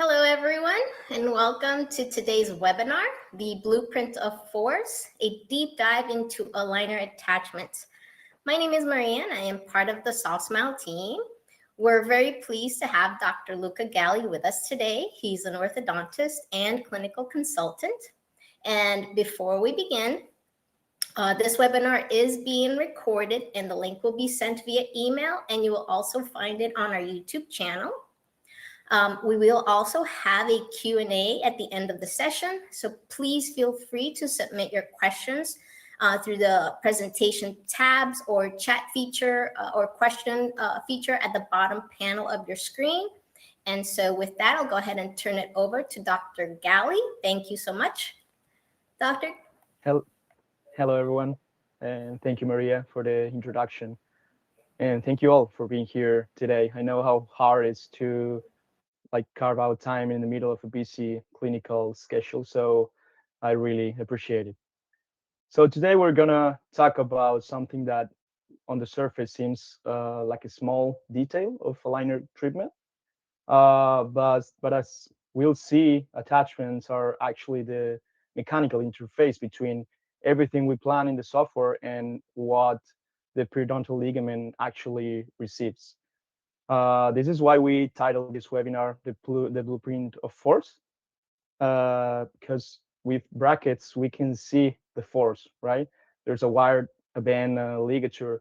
Hello, everyone, and welcome to today's webinar, The Blueprint of Force, a deep dive into aligner attachments. My name is Maria, and I am part of the SoftSmile team. We're very pleased to have Dr. Luca Galli with us today. He's an orthodontist and clinical consultant. And before we begin, this webinar is being recorded, and the link will be sent via email, and you will also find it on our YouTube channel. We will also have a Q&A at the end of the session, so please feel free to submit your questions through the presentation tabs or chat feature or question feature at the bottom panel of your screen. And so with that, I'll go ahead and turn it over to Dr. Galli. Thank you so much, Doctor. Hello, everyone, and thank you, Maria, for the introduction. And thank you all for being here today. I know how hard it is to carve out time in the middle of a busy clinical schedule, so I really appreciate it. So today we're gonna talk about something that on the surface seems like a small detail of aligner treatment, but as we'll see, attachments are actually the mechanical interface between everything we plan in the software and what the periodontal ligament actually receives. This is why we titled this webinar the Blueprint of Force, because with brackets we can see the force, right? There's a wire, a band, a ligature,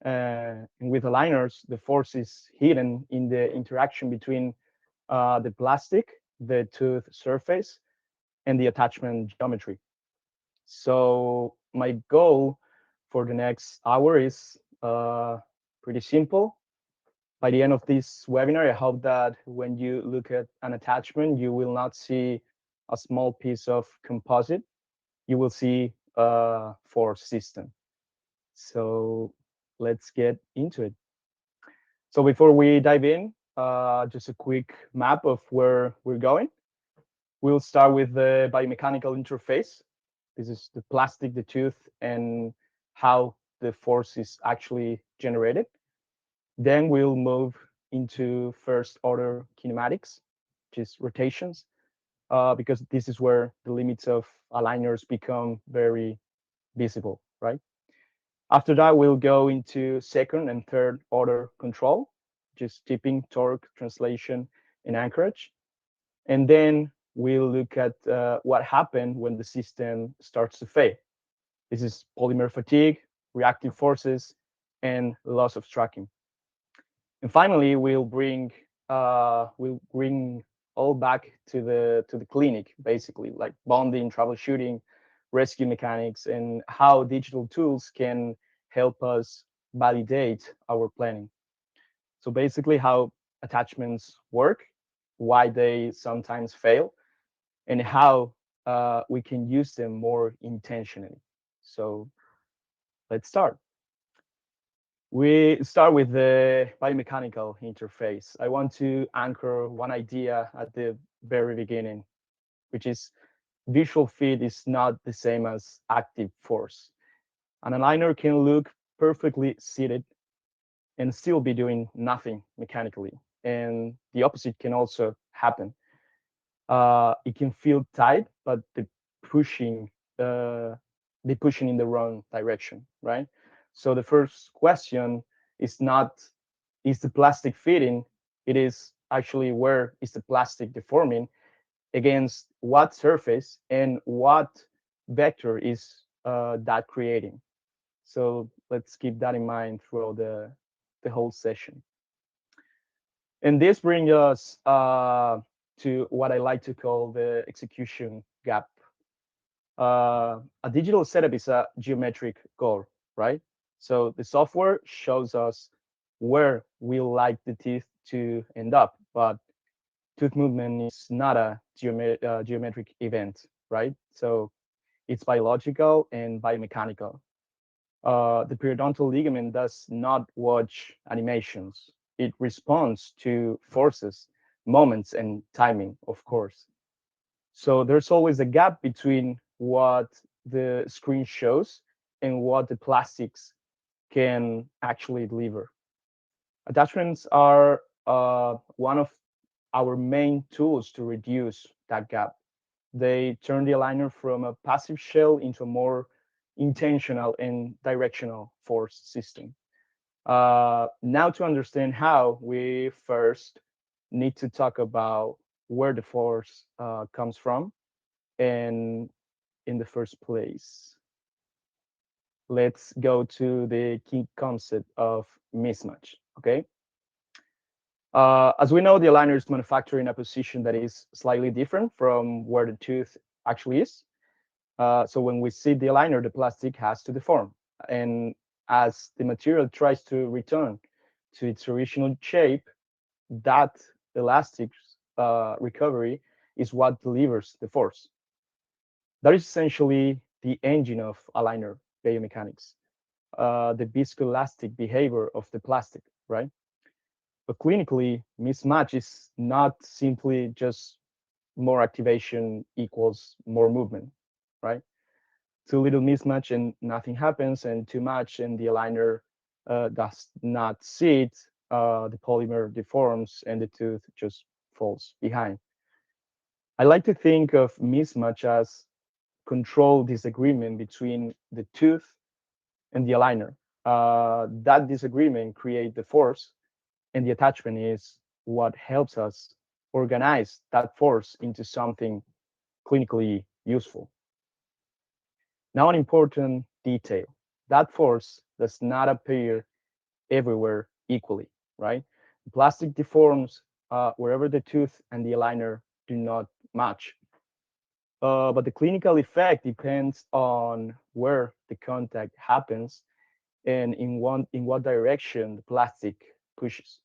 and with aligners, the force is hidden in the interaction between the plastic, the tooth surface, and the attachment geometry. So my goal for the next hour is pretty simple. By the end of this webinar, I hope that when you look at an attachment, you will not see a small piece of composite. You will see a force system. So let's get into it. So before we dive in, just a quick map of where we're going. We'll start with the biomechanical interface. This is the plastic, the tooth, and how the force is actually generated. Then we'll move into first order kinematics, which is rotations, because this is where the limits of aligners become very visible, right? After that, we'll go into second and third order control, just tipping, torque, translation, and anchorage. And then we'll look at what happened when the system starts to fail. This is polymer fatigue, reactive forces, and loss of tracking. And finally, we'll bring all back to the clinic, basically, like bonding, troubleshooting, rescue mechanics, and how digital tools can help us validate our planning. So basically, how attachments work, why they sometimes fail, and how we can use them more intentionally. So let's start. We start with the biomechanical interface. I want to anchor one idea at the very beginning, which is visual fit is not the same as active force. An aligner can look perfectly seated and still be doing nothing mechanically. And the opposite can also happen. It can feel tight, but pushing, uh, the pushing in the wrong direction, right? So the first question is not, is the plastic fitting? It is actually, where is the plastic deforming against what surface and what vector is that creating? So let's keep that in mind throughout the whole session. And this brings us to what I like to call the execution gap. A digital setup is a geometric goal, right? So the software shows us where we like the teeth to end up, but tooth movement is not a geometric event, right? So it's biological and biomechanical. The periodontal ligament does not watch animations. It responds to forces, moments, and timing, of course. So there's always a gap between what the screen shows and what the plastics can actually deliver. Attachments are one of our main tools to reduce that gap. They turn the aligner from a passive shell into a more intentional and directional force system. Now, to understand how, we first need to talk about where the force comes from. And in the first place, let's go to the key concept of mismatch. Okay. As we know, the aligner is manufactured in a position that is slightly different from where the tooth actually is. So when we see the aligner, the plastic has to deform. And as the material tries to return to its original shape, that elastic recovery is what delivers the force. That is essentially the engine of aligner biomechanics, the viscoelastic behavior of the plastic, right? But clinically, mismatch is not simply just more activation equals more movement, right? Too little mismatch and nothing happens, and too much and the aligner does not sit, the polymer deforms, and the tooth just falls behind. I like to think of mismatch as control disagreement between the tooth and the aligner. That disagreement creates the force, and the attachment is what helps us organize that force into something clinically useful. Now, an important detail, that force does not appear everywhere equally, right? Plastic deforms wherever the tooth and the aligner do not match. But the clinical effect depends on where the contact happens and in what direction the plastic pushes.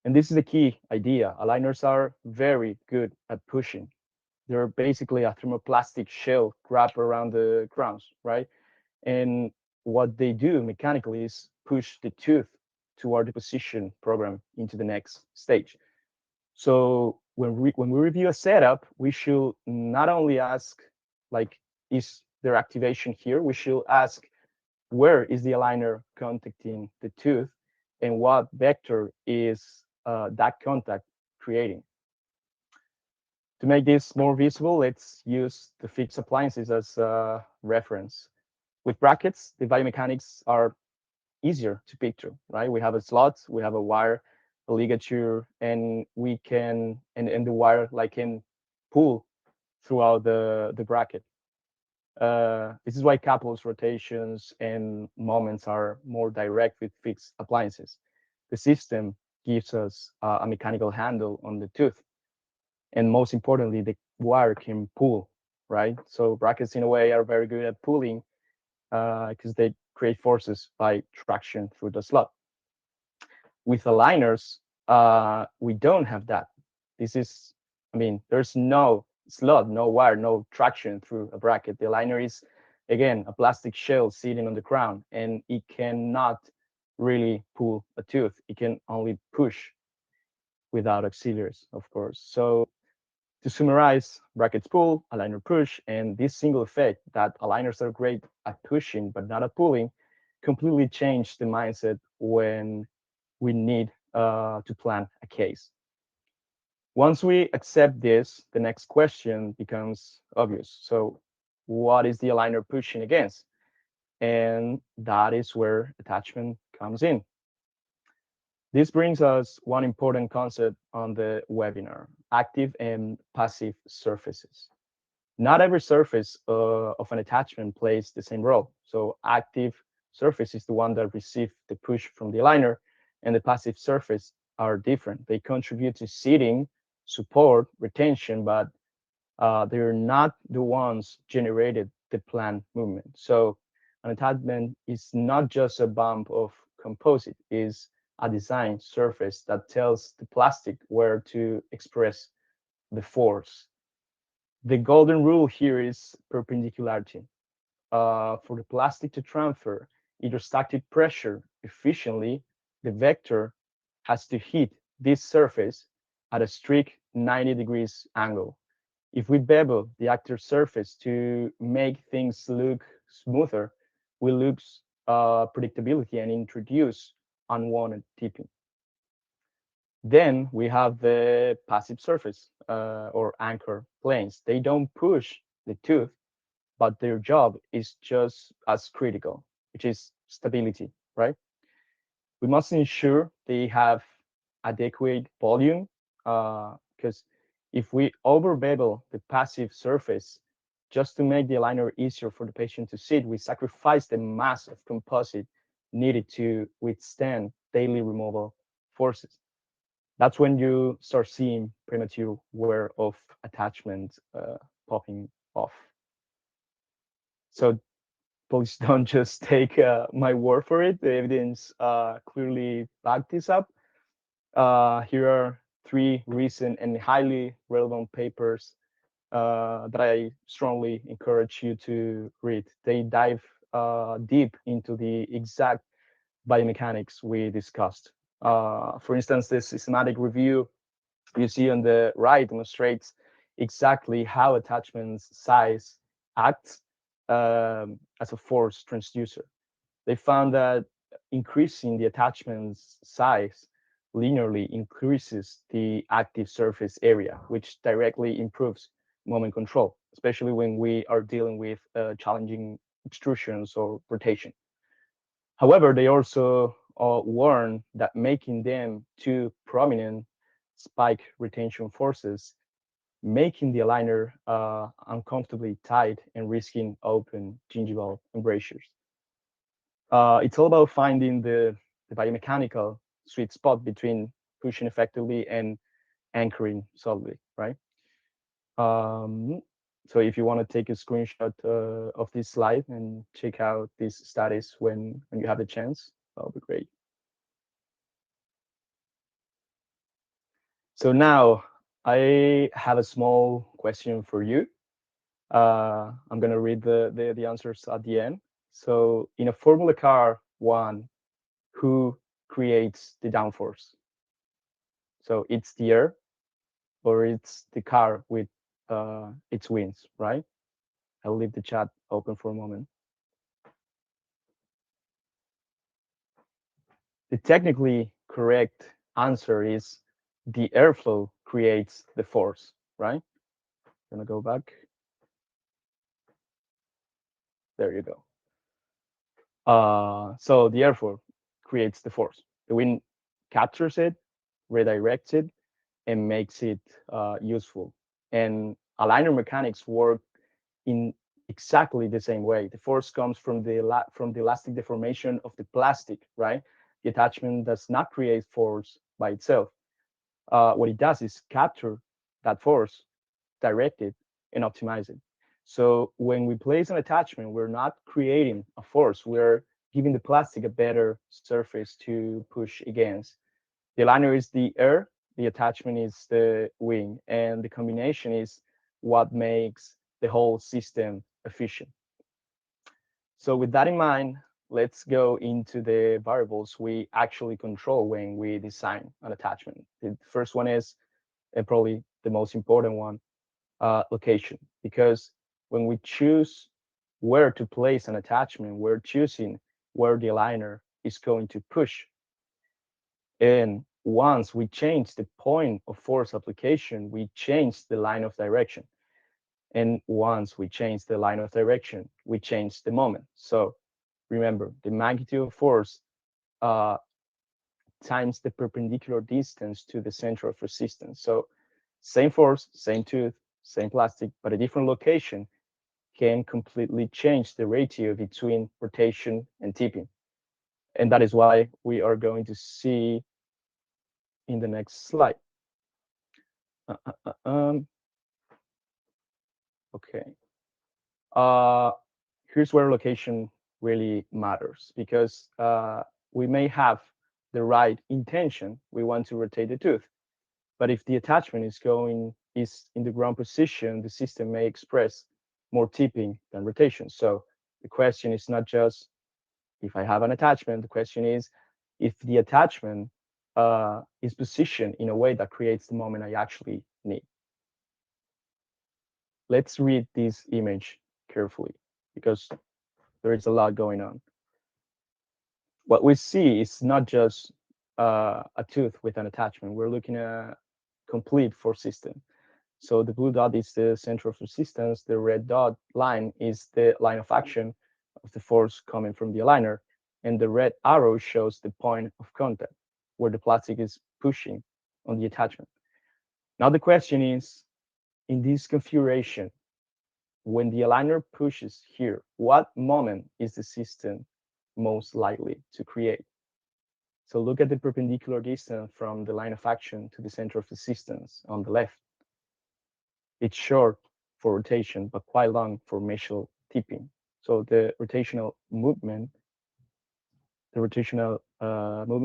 And this is the key idea. Aligners are very good at pushing. They're basically a thermoplastic shell wrapped around the crowns, right? And what they do mechanically is push the tooth toward the position program into the next stage. So when we review a setup, we should not only ask, like, is there activation here? We should ask, where is the aligner contacting the tooth, and what vector is that contact creating? To make this more visible, let's use the fixed appliances as a reference. With brackets, the biomechanics are easier to picture, right? We have a slot, we have a wire, a ligature, and and the wire like can pull throughout the bracket. This is why couples, rotations, and moments are more direct with fixed appliances. The system gives us a mechanical handle on the tooth, and most importantly, the wire can pull, right? So brackets, in a way, are very good at pulling because they create forces by traction through the slot. With aligners, we don't have that. This is, I mean, there's no slot, no wire, no traction through a bracket. The aligner is, again, a plastic shell sitting on the crown, and it cannot really pull a tooth. It can only push without auxiliaries, of course. So to summarize, brackets pull, aligner push, and this single effect that aligners are great at pushing but not at pulling completely changed the mindset when we need to plan a case. Once we accept this, the next question becomes obvious. So what is the aligner pushing against? And that is where attachment comes in. This brings us one important concept on the webinar, active and passive surfaces. Not every surface of an attachment plays the same role. So active surface is the one that receives the push from the aligner, and the passive surface are different. They contribute to seating, support, retention, but they're not the ones generated the planned movement. So an attachment is not just a bump of composite, is a design surface that tells the plastic where to express the force. The golden rule here is perpendicularity. For the plastic to transfer hydrostatic pressure efficiently, the vector has to hit this surface at a strict 90 degrees angle. If we bevel the active surface to make things look smoother, we lose predictability and introduce unwanted tipping. Then we have the passive surface or anchor planes. They don't push the tooth, but their job is just as critical, which is stability, right? We must ensure they have adequate volume because if we over bevel the passive surface just to make the aligner easier for the patient to sit, we sacrifice the mass of composite needed to withstand daily removal forces. That's when you start seeing premature wear of attachment popping off. So please don't just take my word for it. The evidence clearly back this up. Here are three recent and highly relevant papers that I strongly encourage you to read. They dive deep into the exact biomechanics we discussed. For instance, this systematic review you see on the right demonstrates exactly how attachments size acts as a force transducer. They found that increasing the attachment's size linearly increases the active surface area, which directly improves moment control, especially when we are dealing with challenging extrusions or rotation. However, they also warn that making them too prominent spike retention forces, making the aligner uncomfortably tight and risking open gingival embrasures. It's all about finding the biomechanical sweet spot between pushing effectively and anchoring solidly, right? Um, so if you want to take a screenshot of this slide and check out these studies when you have the chance, that'll be great. So now I have a small question for you. I'm gonna read the answers at the end. So in a Formula Car one, who creates the downforce? So it's the air or it's the car with its wings, right? I'll leave the chat open for a moment. The technically correct answer is the airflow creates the force, right? I'm gonna go back. There you go. So the airflow creates the force. The wind captures it, redirects it, and makes it useful. And aligner mechanics work in exactly the same way. The force comes from the elastic deformation of the plastic, right? The attachment does not create force by itself. What it does is capture that force, direct it, and optimize it. So when we place an attachment, we're not creating a force. We're giving the plastic a better surface to push against. The liner is the air, the attachment is the wing, and the combination is what makes the whole system efficient. So with that in mind, let's go into the variables we actually control when we design an attachment. The first one is, and probably the most important one, location, because when we choose where to place an attachment, we're choosing where the aligner is going to push. And once we change the point of force application, we change the line of direction. And once we change the line of direction, we change the moment. So remember, the magnitude of force uh, times the perpendicular distance to the center of resistance. So same force, same tooth, same plastic, but a different location can completely change the ratio between rotation and tipping. And that is why we are going to see in the next slide. Uh, uh, uh, um, okay. Uh, Here's where location really matters because we may have the right intention. We want to rotate the tooth, but if the attachment is in the ground position, the system may express more tipping than rotation. So the question is not just if I have an attachment. The question is if the attachment is positioned in a way that creates the moment I actually need. Let's read this image carefully because there is a lot going on. What we see is not just a tooth with an attachment. We're looking at a complete force system. So the blue dot is the center of resistance. The red dot line is the line of action of the force coming from the aligner. And the red arrow shows the point of contact where the plastic is pushing on the attachment. Now the question is, in this configuration, when the aligner pushes here, what moment is the system most likely to create? So look at the perpendicular distance from the line of action to the center of resistance on the left. It's short for rotation, but quite long for mesial tipping. So the rotational movement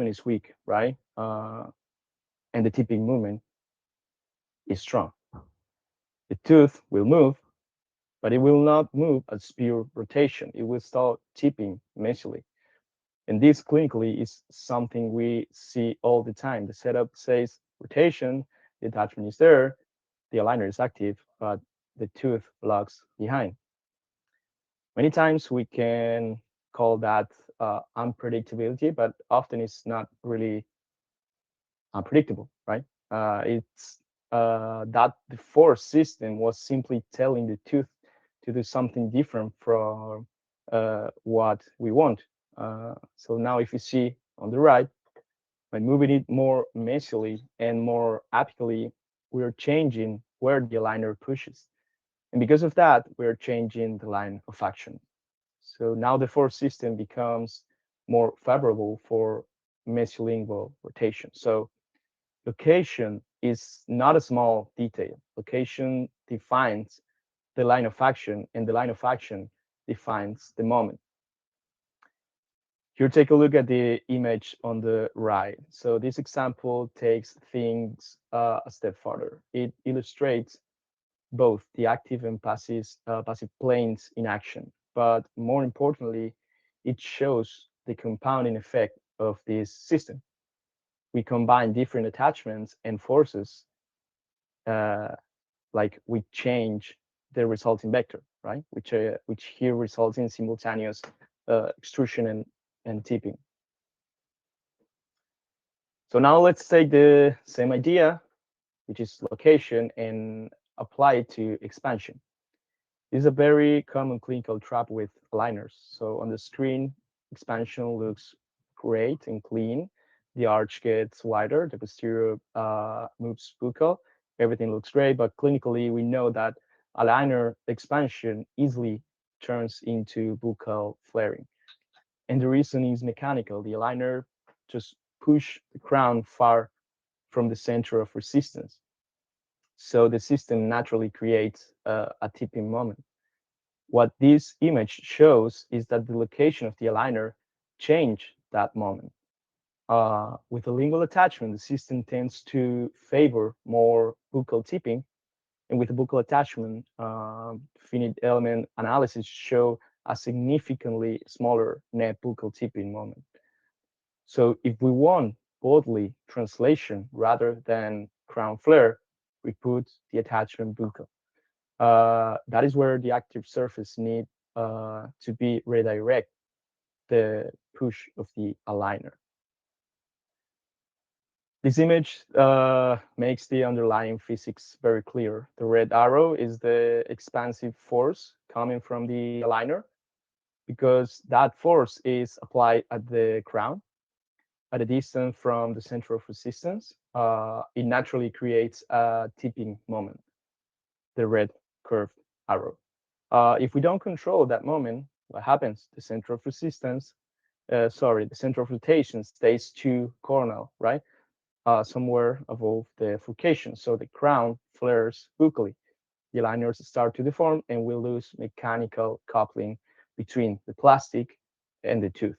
is weak, right? And the tipping movement is strong. The tooth will move, but it will not move at pure rotation. It will start tipping mesially. And this clinically is something we see all the time. The setup says rotation, the attachment is there, the aligner is active, but the tooth lags behind. Many times we can call that unpredictability, but often it's not really unpredictable, right? It's that the force system was simply telling the tooth to do something different from what we want. So now if you see on the right, by moving it more mesially and more apically, we're changing where the aligner pushes. And because of that, we're changing the line of action. So now the force system becomes more favorable for mesolingual rotation. So location is not a small detail. Location defines the line of action, and the line of action defines the moment. Here, take a look at the image on the right. So this example takes things a step further. It illustrates both the active and passive planes in action. But more importantly, it shows the compounding effect of this system. We combine different attachments and forces, uh, like we change the resulting vector, right? Which here results in simultaneous extrusion and tipping. So now let's take the same idea, which is location, and apply it to expansion. This is a very common clinical trap with aligners. So on the screen, expansion looks great and clean. The arch gets wider, the posterior moves buccal, everything looks great, but clinically we know that aligner expansion easily turns into buccal flaring. And the reason is mechanical. The aligner just push the crown far from the center of resistance. So the system naturally creates a tipping moment. What this image shows is that the location of the aligner changed that moment. With a lingual attachment, the system tends to favor more buccal tipping, and with a buccal attachment, finite element analysis show a significantly smaller net buccal tipping moment. So if we want bodily translation rather than crown flare, we put the attachment buccal. That is where the active surface need to be redirect the push of the aligner. This image makes the underlying physics very clear. The red arrow is the expansive force coming from the aligner because that force is applied at the crown at a distance from the center of resistance. It naturally creates a tipping moment, the red curved arrow. If we don't control that moment, what happens? The center of resistance, the center of rotation stays too coronal, right? Somewhere above the furcation. So the crown flares buccally. The aligners start to deform and we lose mechanical coupling between the plastic and the tooth.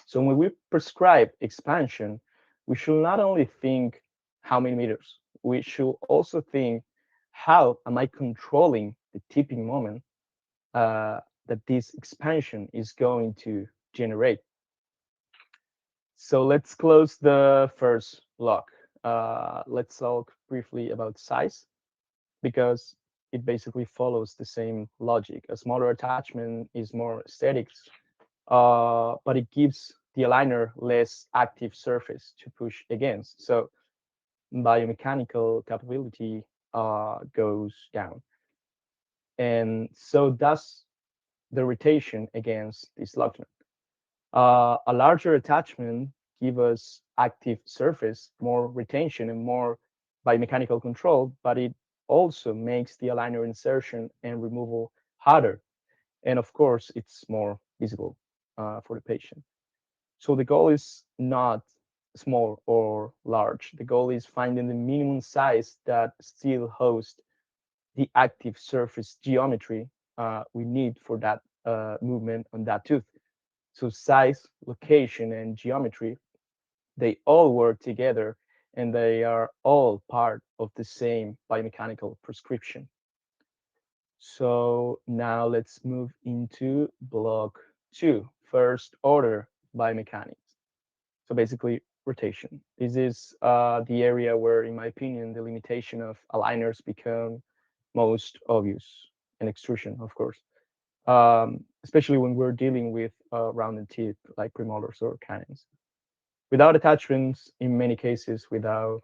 So when we prescribe expansion, we should not only think how many meters, we should also think how am I controlling the tipping moment that this expansion is going to generate. So let's close the first block. Let's talk briefly about size because it basically follows the same logic. A smaller attachment is more aesthetics, but it gives the aligner less active surface to push against. So biomechanical capability goes down. And so does the rotation against dislocation. A larger attachment gives us active surface, more retention, and more biomechanical control, but it also makes the aligner insertion and removal harder. And of course, it's more visible for the patient. So the goal is not small or large. The goal is finding the minimum size that still hosts the active surface geometry we need for that movement on that tooth. So size, location, and geometry, they all work together and they are all part of the same biomechanical prescription. So now let's move into block two, first order biomechanics. So basically rotation. This is the area where, in my opinion, the limitation of aligners become most obvious, and extrusion, of course, especially when we're dealing with rounded teeth like premolars or canines. Without attachments, in many cases, without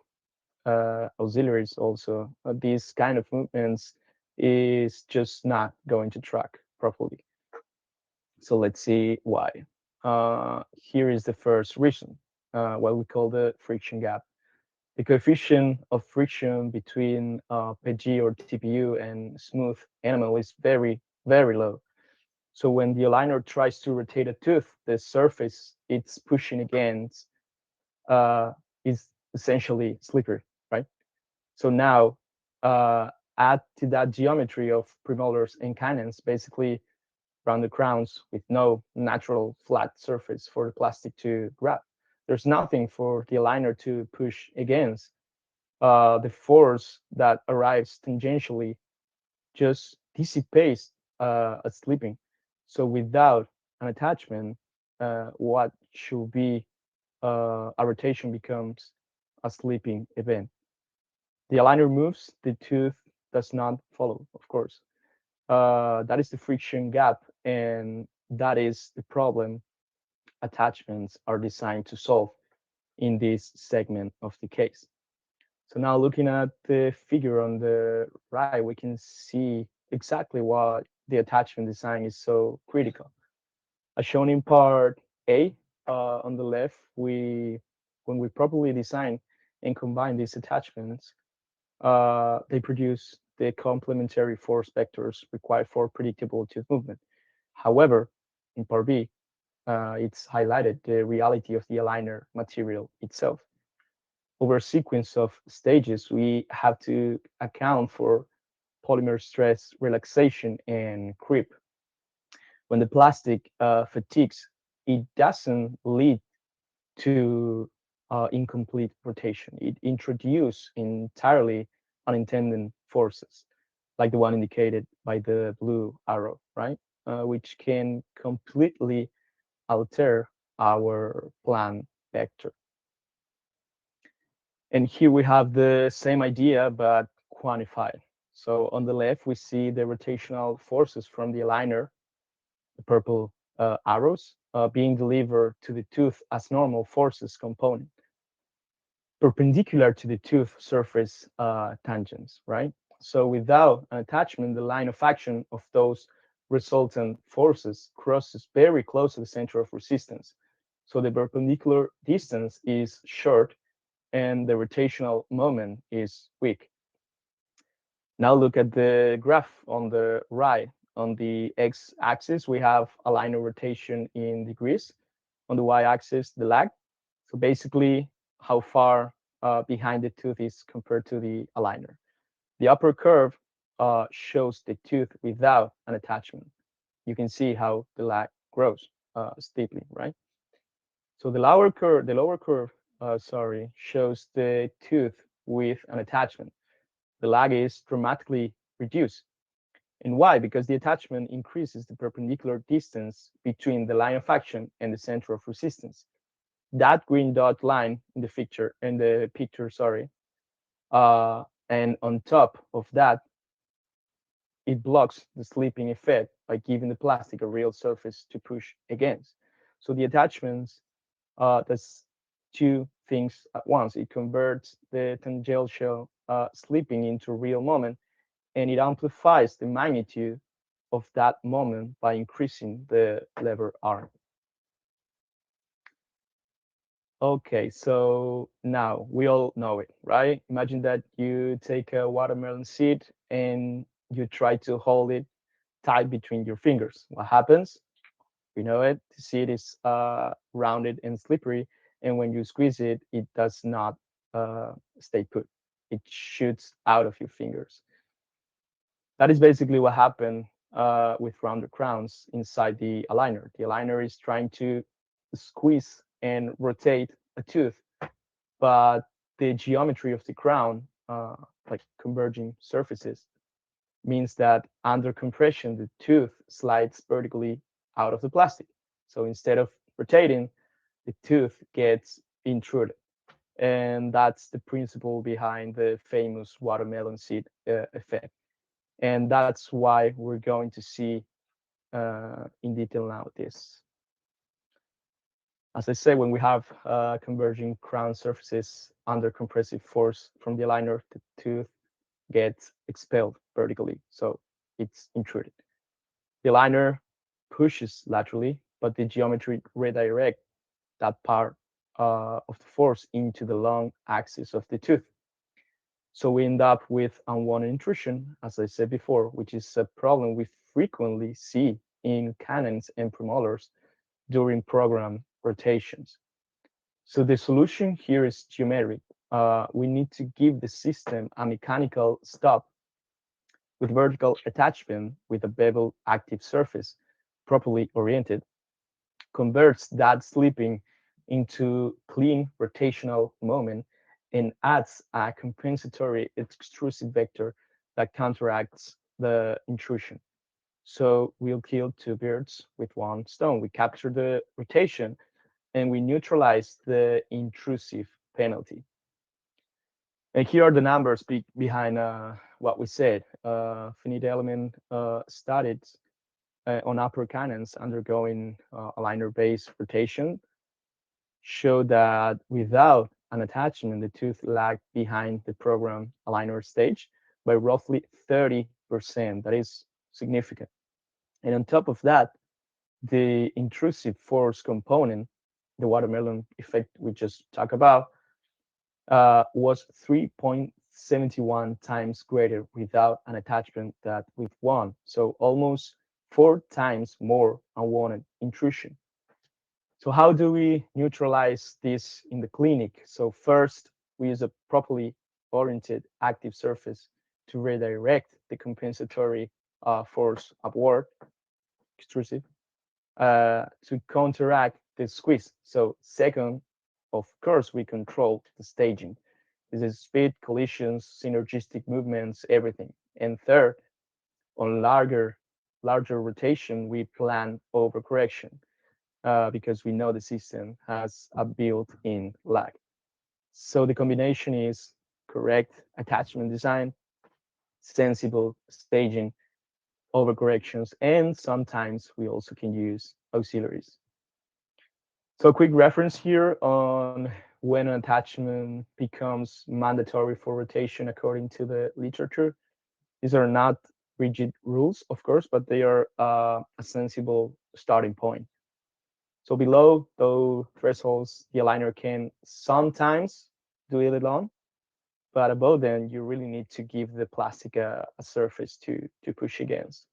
auxiliaries also, these kind of movements is just not going to track properly. So let's see why. Here is the first reason, what we call the friction gap. The coefficient of friction between PG or TPU and smooth enamel is very, very low. So when the aligner tries to rotate a tooth, the surface it's pushing against is essentially slippery, right? So now add to that geometry of premolars and canines, basically rounded crowns with no natural flat surface for the plastic to grab. There's nothing for the aligner to push against. The force that arrives tangentially just dissipates a slipping. So without an attachment, what should be a rotation becomes a slipping event. The aligner moves, the tooth does not follow, of course. That is the friction gap, and that is the problem attachments are designed to solve in this segment of the case. So now looking at the figure on the right, we can see exactly why the attachment design is so critical. As shown in part A, on the left, when we properly design and combine these attachments, they produce the complementary force vectors required for predictable tooth movement. However, in part B, it's highlighted the reality of the aligner material itself. Over a sequence of stages, we have to account for polymer stress, relaxation, and creep. When the plastic fatigues, it doesn't lead to incomplete rotation. It introduces entirely unintended forces, like the one indicated by the blue arrow, right? Which can completely alter our plan vector. And here we have the same idea, but quantified. So on the left, we see the rotational forces from the aligner, the purple arrows, being delivered to the tooth as normal forces component, perpendicular to the tooth surface tangents, right? So without an attachment, the line of action of those resultant forces crosses very close to the center of resistance. So the perpendicular distance is short and the rotational moment is weak. Now look at the graph on the right. On the x-axis, we have aligner rotation in degrees. On the y-axis, the lag. So basically, how far behind the tooth is compared to the aligner. The upper curve shows the tooth without an attachment. You can see how the lag grows steeply, right? So the lower curve, sorry, shows the tooth with an attachment. The lag is dramatically reduced. And why? Because the attachment increases the perpendicular distance between the line of action and the center of resistance. That green dot line in the picture, sorry, and on top of that, it blocks the slipping effect by giving the plastic a real surface to push against. So the attachments does two things at once. It converts the tangential slipping into real moment, and it amplifies the magnitude of that moment by increasing the lever arm. Okay, so now we all know it, right? Imagine that you take a watermelon seed and you try to hold it tight between your fingers. What happens? We know it. The seed is rounded and slippery, and when you squeeze it, it does not stay put. It shoots out of your fingers. That is basically what happened with rounded crowns inside the aligner. The aligner is trying to squeeze and rotate a tooth, but the geometry of the crown, like converging surfaces, means that under compression, the tooth slides vertically out of the plastic. So instead of rotating, the tooth gets intruded. And that's the principle behind the famous watermelon seed effect. And that's why we're going to see in detail now this. As I say, when we have converging crown surfaces under compressive force from the aligner, the tooth gets expelled vertically, so it's intruded. The aligner pushes laterally, but the geometry redirect that part of the force into the long axis of the tooth. So we end up with unwanted intrusion, as I said before, which is a problem we frequently see in canines and premolars during program rotations. So the solution here is geometric. We need to give the system a mechanical stop with vertical attachment with a bevel active surface properly oriented, converts that slipping into clean rotational moment and adds a compensatory extrusive vector that counteracts the intrusion. So we'll kill two birds with one stone. We capture the rotation and we neutralize the intrusive penalty. And here are the numbers behind what we said. Finite element studies on upper canons undergoing aligner-based rotation show that without an attachment, the tooth lagged behind the program aligner stage by roughly 30%. That is significant. And on top of that, the intrusive force component, the watermelon effect we just talked about, was 3.71 times greater without an attachment that with one. So almost 4 times more unwanted intrusion. So how do we neutralize this in the clinic? So first, we use a properly oriented active surface to redirect the compensatory force upward, extrusive, to counteract the squeeze. So second, of course, we control the staging. This is speed, collisions, synergistic movements, everything. And third, on larger rotation, we plan overcorrection because we know the system has a built-in lag. So the combination is correct attachment design, sensible staging, overcorrections, and sometimes we also can use auxiliaries. So a quick reference here on when an attachment becomes mandatory for rotation according to the literature. These are not rigid rules, of course, but they are a sensible starting point. So below those thresholds, the aligner can sometimes do it alone, but above them, you really need to give the plastic a surface to push against.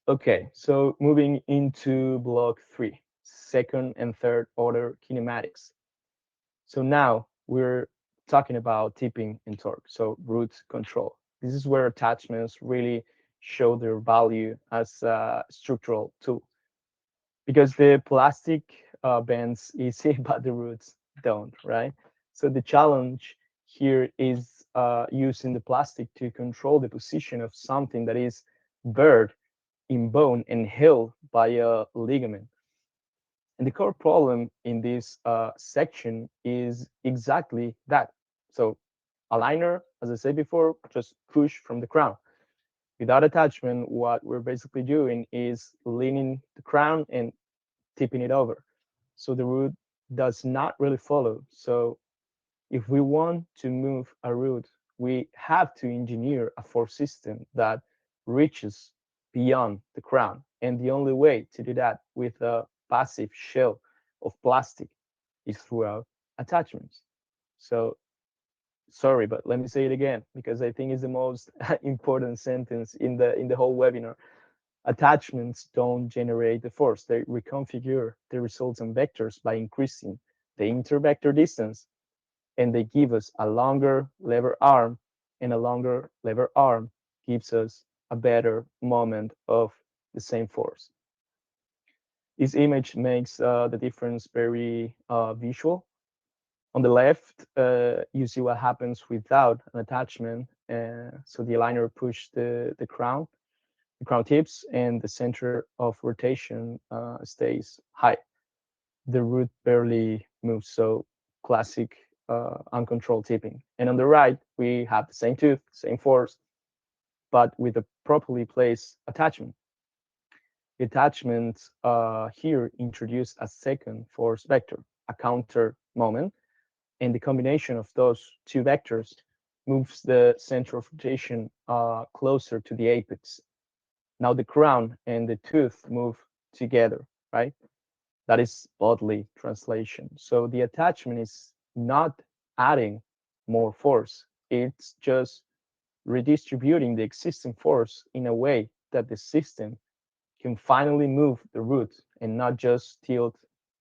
Okay, so moving into block 3, second and third order kinematics. So now we're talking about tipping and torque, so root control. This is where attachments really show their value as a structural tool because the plastic bends easy, but the roots don't, right? So the challenge here is using the plastic to control the position of something that is buried in bone and held by a ligament. And the core problem in this section is exactly that. So aligner, as I said before, just push from the crown. Without attachment, what we're basically doing is leaning the crown and tipping it over. so the root does not really follow. So if we want to move a root, we have to engineer a force system that reaches beyond the crown. And the only way to do that with a passive shell of plastic is throughout attachments. So sorry, but let me say it again because I think it's the most important sentence in the whole webinar. Attachments don't generate the force; they reconfigure the resultant vectors by increasing the intervector distance, and they give us a longer lever arm, and a longer lever arm gives us a better moment of the same force. This image makes the difference very visual. On the left, you see what happens without an attachment. So the aligner pushes the crown tips, and the center of rotation stays high. The root barely moves, so classic uncontrolled tipping. And on the right, we have the same tooth, same force, but with a properly placed attachment. The attachment here introduce a second force vector, a counter moment, and the combination of those two vectors moves the center of rotation closer to the apex. Now the crown and the tooth move together, right? That is bodily translation. So the attachment is not adding more force. It's just redistributing the existing force in a way that the system can finally move the root and not just tilt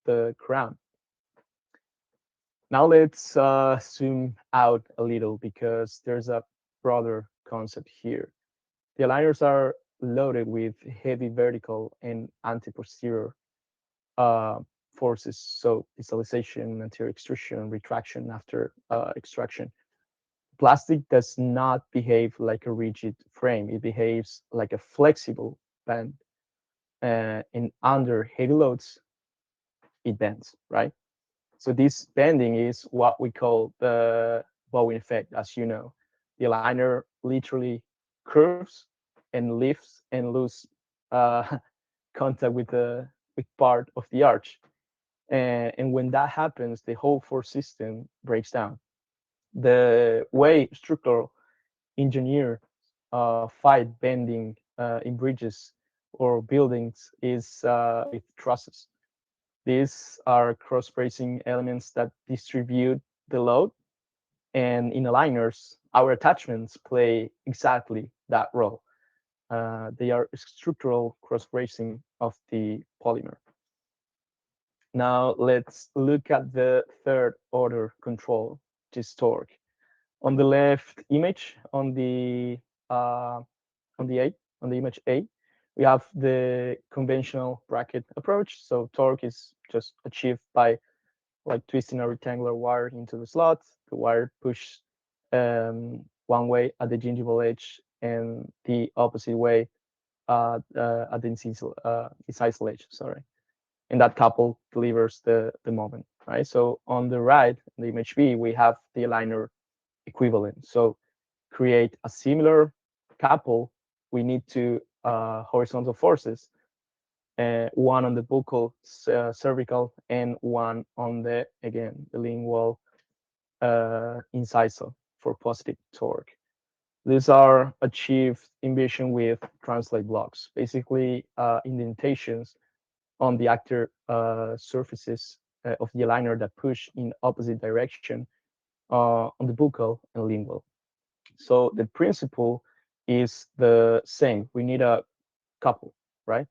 the crown. Now let's zoom out a little because there's a broader concept here. The aligners are loaded with heavy vertical and anti-posterior uh, forces. So distalization, anterior extrusion, retraction after extraction. Plastic does not behave like a rigid frame. It behaves like a flexible band. And under heavy loads, it bends, right? So this bending is what we call the bowing effect, as you know. The aligner literally curves and lifts and loses uh, contact with part of the arch. And when that happens, the whole force system breaks down. The way structural engineers fight bending in bridges or buildings is with trusses. These are cross-bracing elements that distribute the load, and in aligners, our attachments play exactly that role. They are structural cross-bracing of the polymer. Now let's look at the third order control, which is torque. On the left image, uh, on the A, on the image A, we have the conventional bracket approach. So torque is just achieved by like twisting a rectangular wire into the slot. The wire pushes one way at the gingival edge and the opposite way at the incisal edge. Sorry, and that couple delivers the moment, right? So on the right, the image B, we have the aligner equivalent. So create a similar couple, we need two horizontal forces, one on the buccal cervical and one on the, again, the lingual incisal for positive torque. These are achieved in vision with translate blocks, basically indentations on the actor surfaces of the aligner that push in opposite direction on the buccal and lingual. So the principle is the same. We need a couple, right?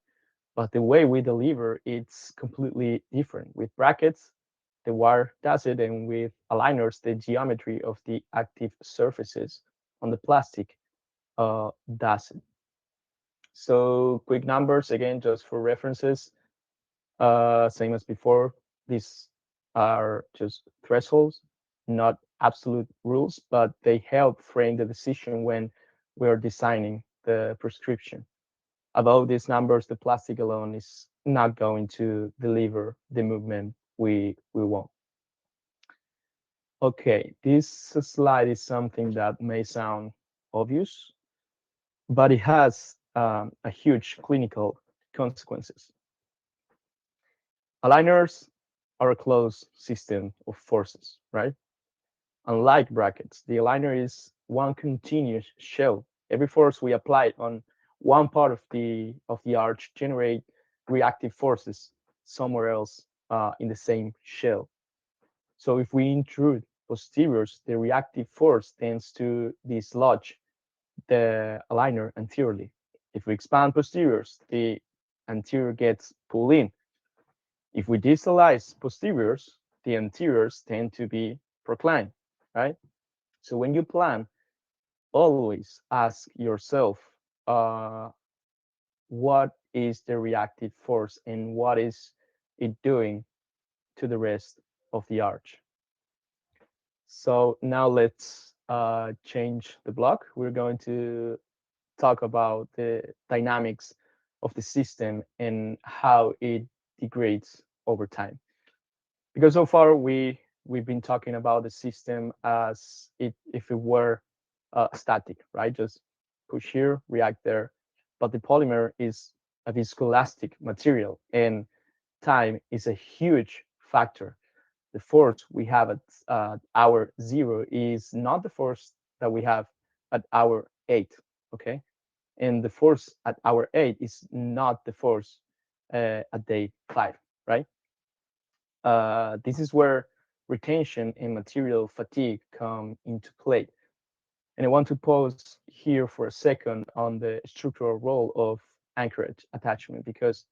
But the way we deliver it's completely different. With brackets, the wire does it, and with aligners, the geometry of the active surfaces on the plastic does it. So quick numbers again, just for references. Same as before, these are just thresholds, not absolute rules, but they help frame the decision when we're designing the prescription. Above these numbers, the plastic alone is not going to deliver the movement we want. Okay, this slide is something that may sound obvious, but it has a huge clinical consequences. Aligners are a closed system of forces, right? Unlike brackets, the aligner is one continuous shell. Every force we apply on one part of the arch generate reactive forces somewhere else in the same shell. So if we intrude posteriors, the reactive force tends to dislodge the aligner anteriorly. If we expand posteriors, the anterior gets pulled in. If we distalize posteriors, the anteriors tend to be proclined, right? So when you plan, always ask yourself, uh, what is the reactive force and what is it doing to the rest of the arch? So now let's change the block. We're going to talk about the dynamics of the system and how it degrades over time. Because so far we've been talking about the system as if it were static, right? Just push here, react there. But the polymer is a viscoelastic material, and time is a huge factor. The force we have at hour 0 is not the force that we have at hour 8, okay? And the force at hour 8 is not the force at day 5, right? This is where retention and material fatigue come into play. And I want to pause here for a second on the structural role of anchorage attachment, because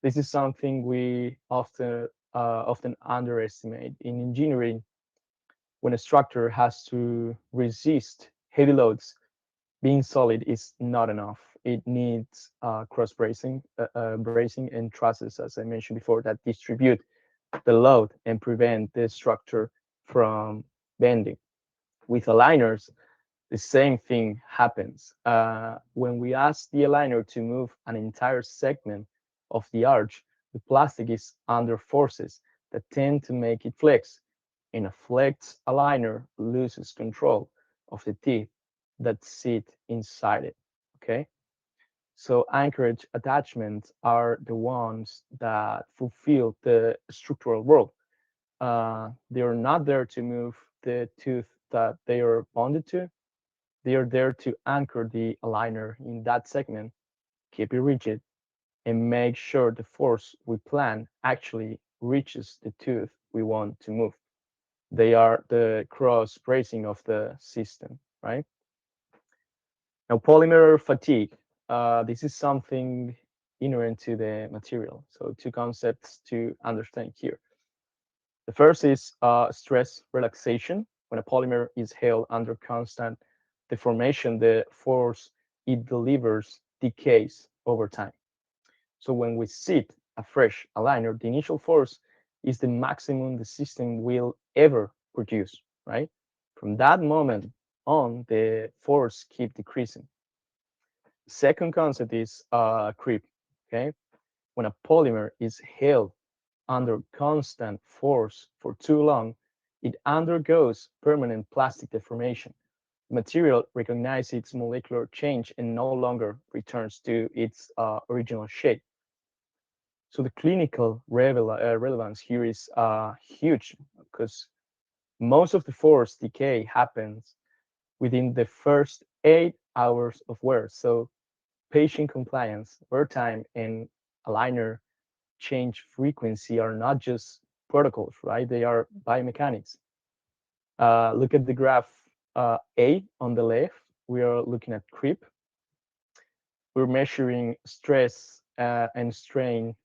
this is something we often underestimate in engineering. When a structure has to resist heavy loads, being solid is not enough. It needs cross bracing and trusses, as I mentioned before, that distribute the load and prevent the structure from bending. With aligners, the same thing happens. When we ask the aligner to move an entire segment of the arch, the plastic is under forces that tend to make it flex. And a flexed aligner loses control of the teeth that sit inside it. Okay? So anchorage attachments are the ones that fulfill the structural role. They are not there to move the tooth that they are bonded to. They are there to anchor the aligner in that segment, keep it rigid, and make sure the force we plan actually reaches the tooth we want to move. They are the cross bracing of the system, right? Now, polymer fatigue. This is something inherent to the material. So two concepts to understand here. The first is stress relaxation. When a polymer is held under constant deformation, the force it delivers decays over time. So when we sit a fresh aligner, the initial force is the maximum the system will ever produce, right? From that moment on, the force keep decreasing. Second concept is creep, okay? When a polymer is held under constant force for too long, it undergoes permanent plastic deformation. The material recognizes its molecular change and no longer returns to its original shape. So the clinical relevance here is huge, because most of the force decay happens within the first 8 hours of wear. So patient compliance, wear time, and aligner change frequency are not just protocols, right? They are biomechanics. Look at the graph A on the left. We are looking at creep. We're measuring stress and strain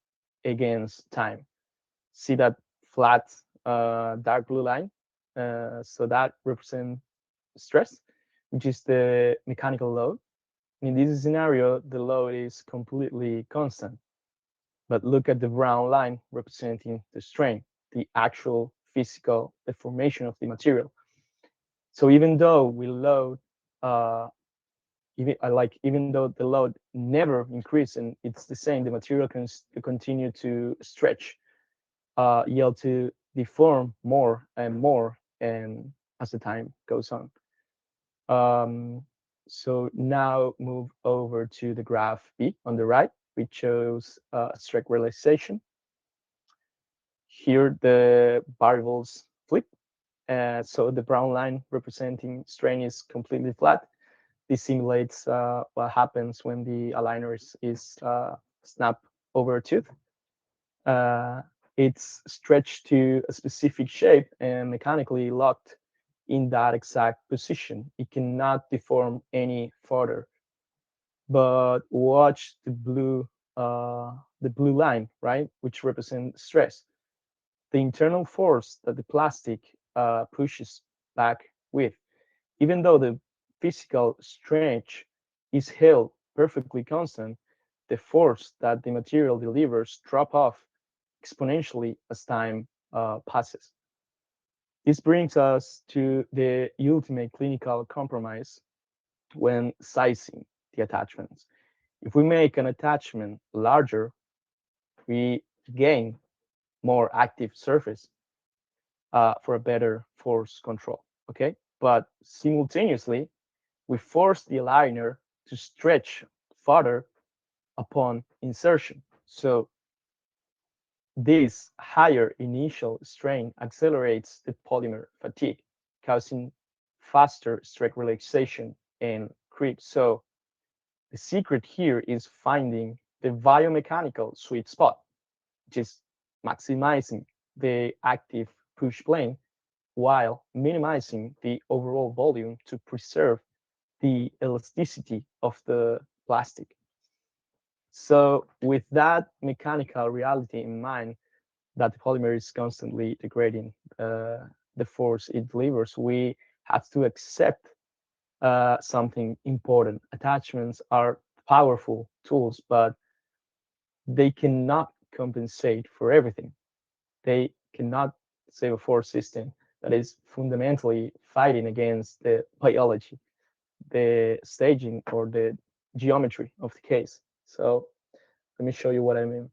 against time. See that flat dark blue line? So that represents stress, which is the mechanical load. In this scenario, the load is completely constant. But look at the brown line representing the strain, the actual physical deformation of the material. So even though we load, even though the load never increases and it's the same, the material can continue to stretch, yield to deform more and more, and as the time goes on. So now move over to the graph B on the right, which shows stress realization. Here the variables flip. So the brown line representing strain is completely flat. This simulates what happens when the aligner is snapped over a tooth. Uh, it's stretched to a specific shape and mechanically locked in that exact position. It cannot deform any further. But watch the blue line, right, which represents stress. The internal force that the plastic pushes back with, even though the physical stretch is held perfectly constant, the force that the material delivers drop off exponentially as time passes. This brings us to the ultimate clinical compromise when sizing the attachments. If we make an attachment larger, we gain more active surface for a better force control. Okay, but simultaneously, we force the aligner to stretch further upon insertion. So this higher initial strain accelerates the polymer fatigue, causing faster stress relaxation and creep. So the secret here is finding the biomechanical sweet spot, which is maximizing the active push plane while minimizing the overall volume to preserve the elasticity of the plastic. So, with that mechanical reality in mind, that the polymer is constantly degrading the force it delivers, we have to accept something important. Attachments are powerful tools, but they cannot compensate for everything. They cannot save a force system that is fundamentally fighting against the biology, the staging, or the geometry of the case. So let me show you what I mean.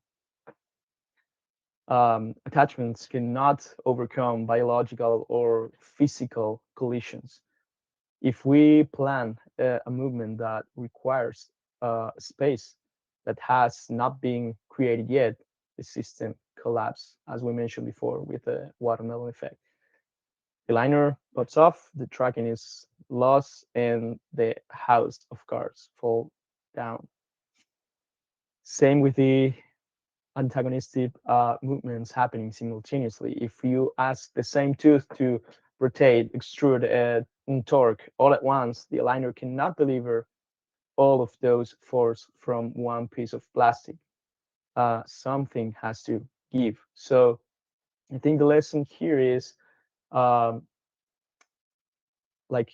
Attachments cannot overcome biological or physical collisions. If we plan a movement that requires space that has not been created yet, the system collapses, as we mentioned before with the watermelon effect. The liner pops off, the tracking is lost, and the house of cards fall down. Same with the antagonistic movements happening simultaneously. If you ask the same tooth to rotate, extrude, and torque all at once, the aligner cannot deliver all of those force from one piece of plastic. Something has to give. So I think the lesson here is um, like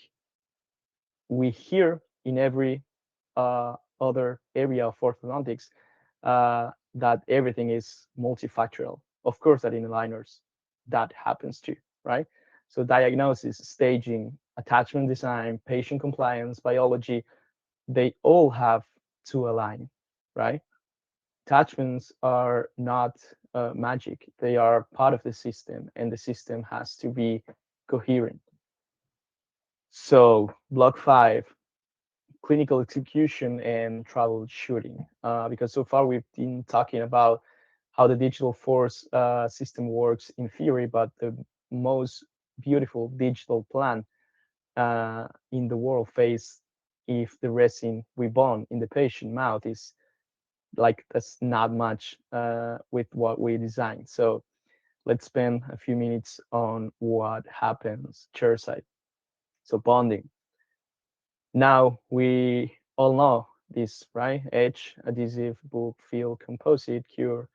we hear in every other area of orthodontics that everything is multifactorial. Of course, that in aligners that happens too, right? So diagnosis, staging, attachment design, patient compliance, biology, they all have to align, right? Attachments are not magic. They are part of the system, and the system has to be coherent. So block 5, clinical execution and troubleshooting. Because so far we've been talking about how the digital force system works in theory, but the most beautiful digital plan in the world face if the resin we bond in the patient mouth is like that's not much with what we designed. So let's spend a few minutes on what happens chairside. So bonding. Now we all know this, right? Edge, adhesive, bulk, fill, composite, cure,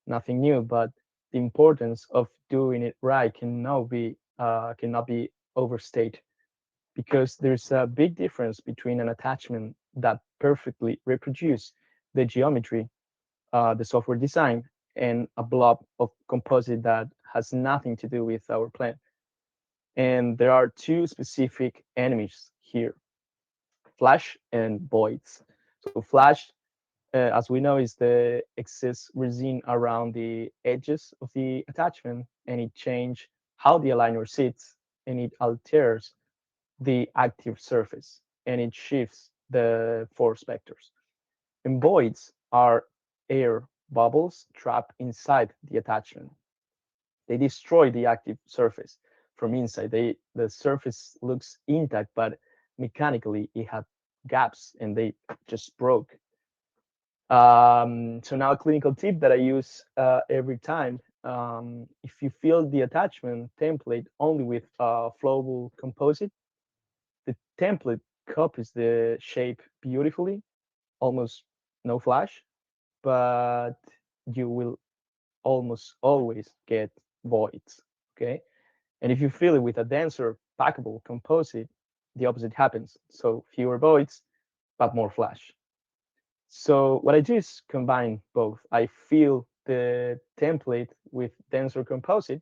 nothing new, but the importance of doing it right cannot be overstated because there's a big difference between an attachment that perfectly reproduces the geometry, the software design, and a blob of composite that has nothing to do with our plan. And there are two specific enemies here: flash and voids. So flash, as we know, is the excess resin around the edges of the attachment, and it changes how the aligner sits, and it alters the active surface, and it shifts the force vectors. And voids are air bubbles trapped inside the attachment. They destroy the active surface from inside. The surface looks intact, but mechanically it had gaps and they just broke. So now a clinical tip that I use every time. If you fill the attachment template only with flowable composite, the template copies the shape beautifully, almost no flash, but you will almost always get voids. Okay. And if you fill it with a denser packable composite, the opposite happens. So fewer voids, but more flash. So what I do is combine both. I fill the template with denser composite,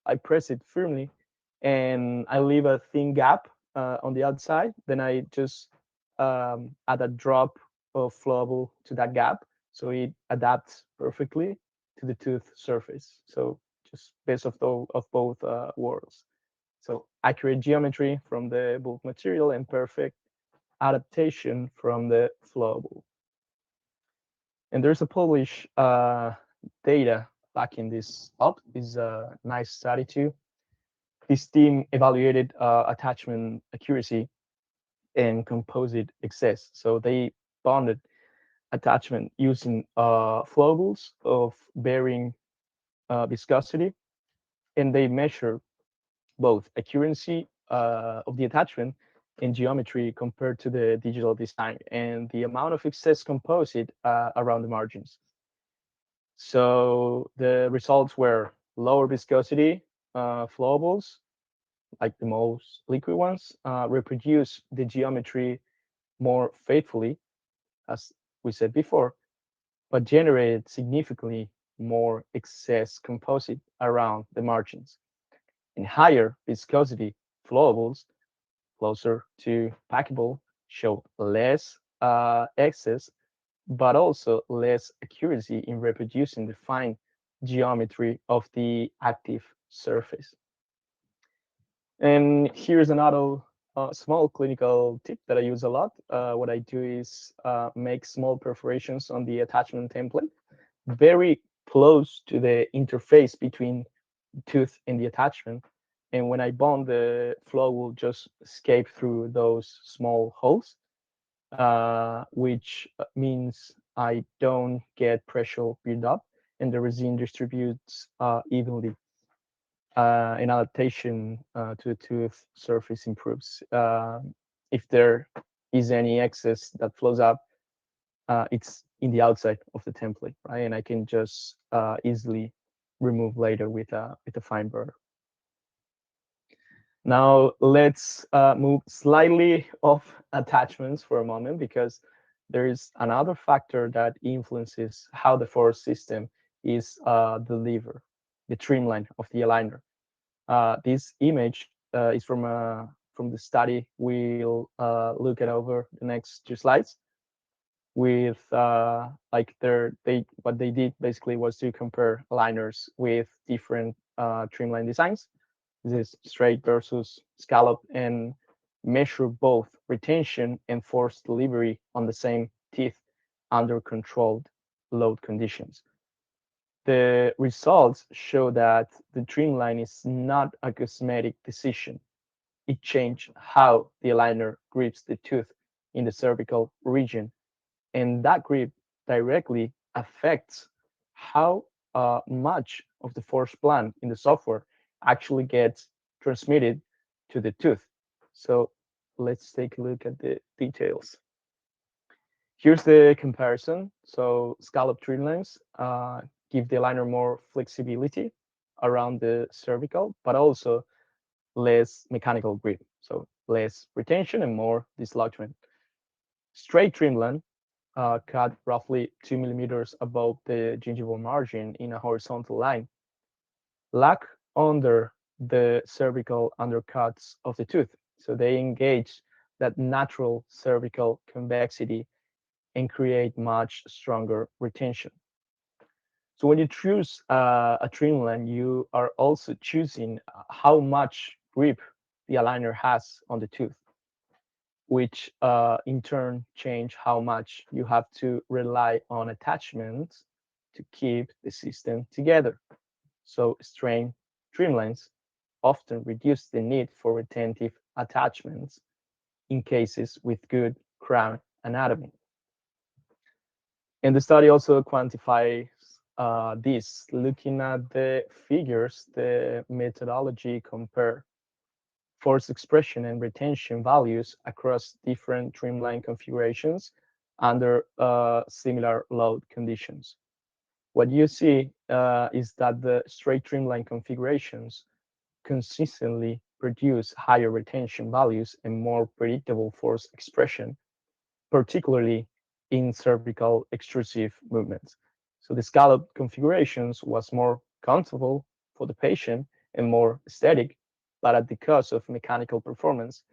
I press it firmly, and I leave a thin gap on the outside. Then I just add a drop of flowable to that gap, so it adapts perfectly to the tooth surface. So just best of both worlds. So accurate geometry from the bulk material and perfect adaptation from the flowable. And there's a published data backing this up. Is a nice study too. This team evaluated attachment accuracy and composite excess. So they bonded attachment using flowables of varying viscosity, and they measure both accuracy of the attachment and geometry compared to the digital design and the amount of excess composite around the margins. So the results were lower viscosity flowables, like the most liquid ones, reproduce the geometry more faithfully, as we said before, but generated significantly more excess composite around the margins. And higher viscosity flowables, closer to packable, showed less excess, but also less accuracy in reproducing the fine geometry of the active surface. And here's another small clinical tip that I use a lot. What I do is make small perforations on the attachment template, very close to the interface between the tooth and the attachment. And when I bond, the flow will just escape through those small holes, which means I don't get pressure build up and the resin distributes evenly. And adaptation to the tooth surface improves. If there is any excess that flows up, it's in the outside of the template, right? And I can just easily remove later with a fine burr. Now let's move slightly off attachments for a moment because there is another factor that influences how the force system is delivered, the trimline of the aligner. This image is from the study we'll look at over the next two slides. With like they what they did basically was to compare aligners with different trimline designs. This is straight versus scallop, and measure both retention and force delivery on the same teeth under controlled load conditions. The results show that the trimline is not a cosmetic decision. It changed how the aligner grips the tooth in the cervical region, and that grip directly affects how much of the force plan in the software actually gets transmitted to the tooth. So let's take a look at the details. Here's the comparison. So scallop trimlines give the aligner more flexibility around the cervical, but also less mechanical grip. So less retention and more dislodgement. Straight trimline cut roughly 2 millimeters above the gingival margin in a horizontal line, lack under the cervical undercuts of the tooth. So they engage that natural cervical convexity and create much stronger retention. So when you choose a trimline, you are also choosing how much grip the aligner has on the tooth, which in turn change how much you have to rely on attachments to keep the system together. So strain trimlines often reduce the need for retentive attachments in cases with good crown anatomy. And the study also quantifies this, looking at the figures, the methodology compare force expression and retention values across different trimline configurations under similar load conditions. What you see is that the straight trimline configurations consistently produce higher retention values and more predictable force expression, particularly in cervical extrusive movements. So the scallop configurations was more comfortable for the patient and more aesthetic, but at the cost of mechanical performance,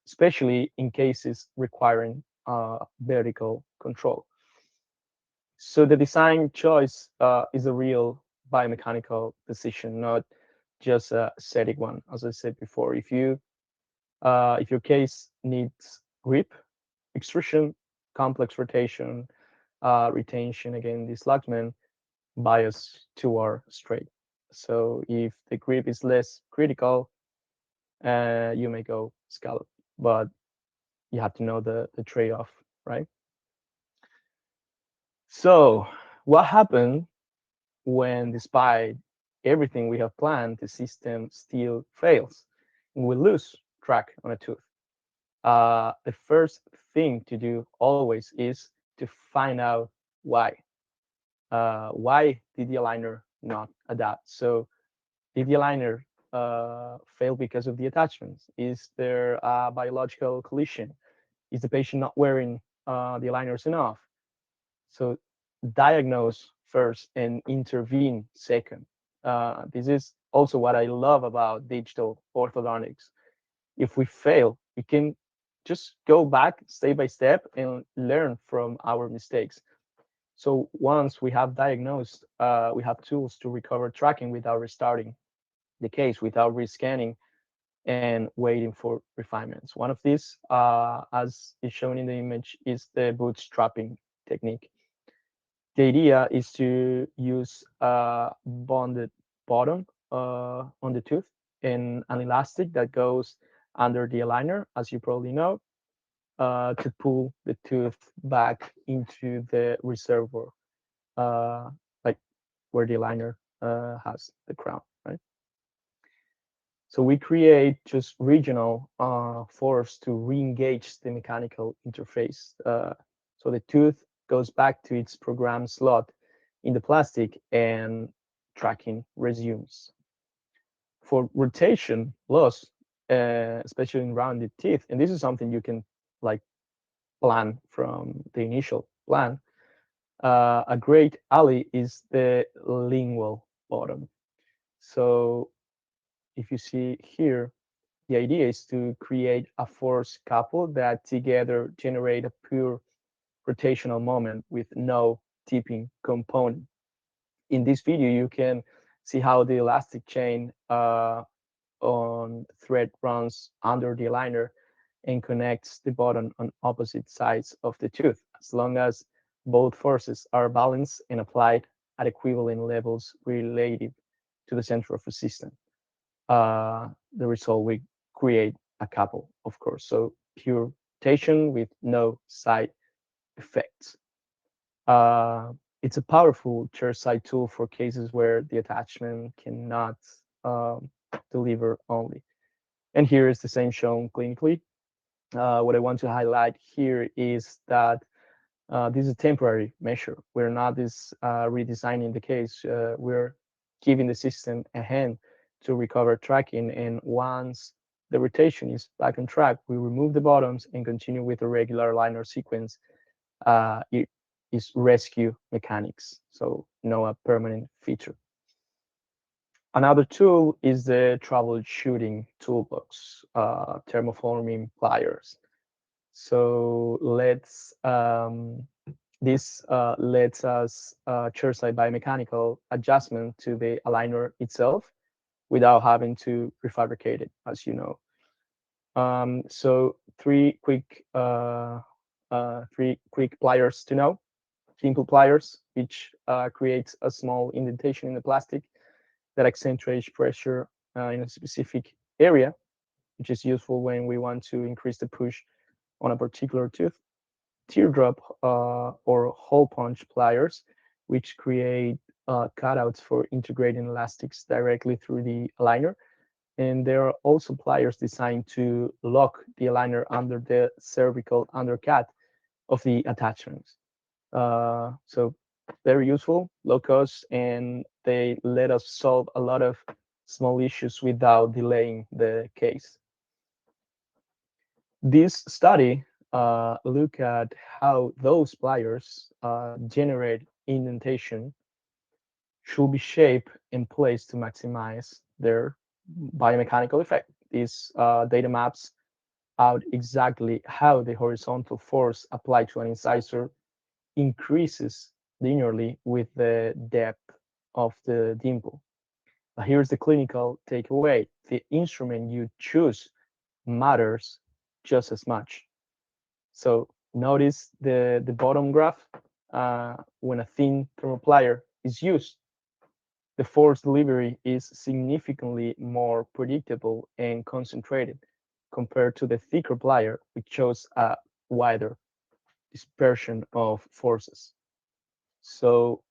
especially in cases requiring vertical control. So the design choice is a real biomechanical decision, not just a aesthetic one. As I said before, if your case needs grip, extrusion, complex rotation, retention, again, dislodgement, bias toward straight. So if the grip is less critical, you may go scallop, but you have to know the trade-off, right? So what happened when, despite everything we have planned, the system still fails and we lose track on a tooth? The first thing to do always is to find out why. Why did the aligner not adapt? So did the aligner fail because of the attachments? Is there a biological collision? Is the patient not wearing the aligners enough? So diagnose first and intervene second. This is also what I love about digital orthodontics. If we fail, we can just go back step by step and learn from our mistakes. So once we have diagnosed, we have tools to recover tracking without restarting the case, without rescanning and waiting for refinements. One of these, as is shown in the image, is the bootstrapping technique. The idea is to use a bonded bottom on the tooth and an elastic that goes under the aligner, as you probably know, to pull the tooth back into the reservoir, uh, like where the aligner has the crown, right? So we create just regional force to re-engage the mechanical interface. So the tooth goes back to its programmed slot in the plastic and tracking resumes. For rotation loss, especially in rounded teeth, and this is something you can like plan from the initial plan, a great ally is the lingual bottom. So if you see here, the idea is to create a force couple that together generate a pure rotational moment with no tipping component. In this video, you can see how the elastic chain on thread runs under the aligner and connects the bottom on opposite sides of the tooth. As long as both forces are balanced and applied at equivalent levels relative to the center of resistance, the result will create a couple, of course. So pure rotation with no side effects. Uh, it's a powerful chairside tool for cases where the attachment cannot um, deliver only. And here is the same shown clinically. What I want to highlight here is that this is a temporary measure. We're not redesigning the case. We're giving the system a hand to recover tracking. And once the rotation is back on track, we remove the bottoms and continue with the regular liner sequence. It is rescue mechanics, so no a permanent feature. Another tool is the troubleshooting toolbox, thermoforming pliers. So this lets us chairside biomechanical adjustment to the aligner itself without having to refabricate it, as you know. So three quick pliers to know. Simple pliers, which creates a small indentation in the plastic, that accentuates pressure in a specific area, which is useful when we want to increase the push on a particular tooth. Teardrop or hole punch pliers, which create cutouts for integrating elastics directly through the aligner. And there are also pliers designed to lock the aligner under the cervical undercut of the attachments. So very useful, low cost, and they let us solve a lot of small issues without delaying the case. This study look at how those pliers generate indentation should be shaped and placed to maximize their biomechanical effect. These data maps out exactly how the horizontal force applied to an incisor increases linearly with the depth of the dimple. But here's the clinical takeaway. The instrument you choose matters just as much. So notice the bottom graph. When a thin thermoplier is used, the force delivery is significantly more predictable and concentrated compared to the thicker plier, which shows a wider dispersion of forces. So